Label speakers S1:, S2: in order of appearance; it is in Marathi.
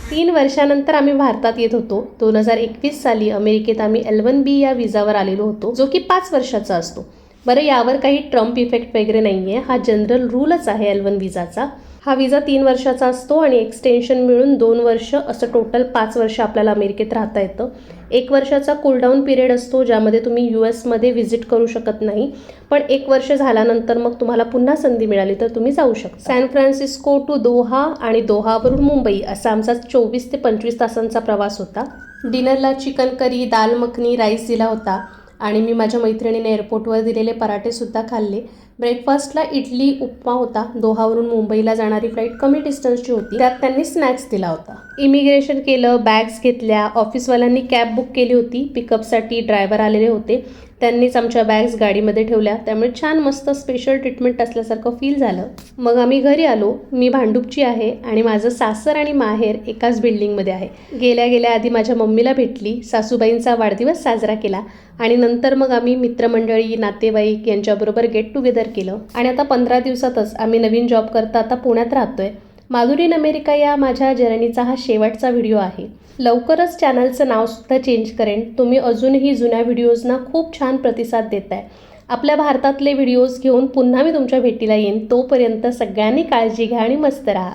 S1: 3 वर्षानंतर आम्ही भारतात येत होतो. 2021 साली अमेरिकेत आम्ही L1B या विजावर आलेलो होतो, जो की 5 वर्षाचा असतो. बरं, यावर काही ट्रम्प इफेक्ट वगैरे नाही आहे. हा जनरल रूलच आहे L1 विजाचा. हा विजा 3 वर्षाचा असतो आणि एक्सटेन्शन मिळून 2 वर्ष, असं टोटल 5 वर्ष आपल्याला अमेरिकेत राहता येतं. 1 वर्षाचा कूलडाऊन पिरियड असतो, ज्यामध्ये तुम्ही US व्हिजिट करू शकत नाही. पण 1 वर्ष झाल्यानंतर मग तुम्हाला पुन्हा संधी मिळाली तर तुम्ही जाऊ शकता. सॅन फ्रान्सिस्को टू दोहा आणि दोहावरून मुंबई असा आमचा 24 ते 25 तासांचा प्रवास होता. डिनरला चिकन करी, दाल मखनी, राईस दिला होता आणि मी माझ्या मैत्रिणीने एअरपोर्टवर दिलेले पराठेसुद्धा खाल्ले. ब्रेकफास्टला इडली उपमा होता. दोहावरून मुंबईला जाणारी फ्लाईट कमी डिस्टन्सची होती, त्यात त्यांनी स्नॅक्स दिला होता. इमिग्रेशन केलं, बॅग्स घेतल्या. ऑफिसवाल्यांनी कॅब बुक केली होती. पिकअपसाठी ड्रायव्हर आलेले होते, त्यांनीच आमच्या बॅग्स गाडीमध्ये ठेवल्या. त्यामुळे छान मस्त स्पेशल ट्रीटमेंट असल्यासारखं फील झालं. मग आम्ही घरी आलो. मी भांडूपची आहे आणि माझं सासर आणि माहेर एकाच बिल्डिंगमध्ये आहे. गेल्या गेल्या आधी माझ्या मम्मीला भेटली, सासूबाईंचा वाढदिवस साजरा केला आणि नंतर मग आम्ही मित्रमंडळी, नातेवाईक यांच्याबरोबर गेट टुगेदर केलं. आणि आता 15 दिवसातच आम्ही नवीन जॉब करता आता पुण्यात राहतोय. माधुरी इन अमेरिका या माझ्या जर्नीचा हा शेवटचा व्हिडिओ आहे. लवकरच चॅनलचं नावसुद्धा चेंज करेन. तुम्ही अजूनही जुन्या व्हिडिओजना खूप छान प्रतिसाद देताय. आपल्या भारतातले व्हिडिओज घेऊन पुन्हा मी तुमच्या भेटीला येईन. तोपर्यंत सगळ्यांनी काळजी घ्या आणि मस्त राहा.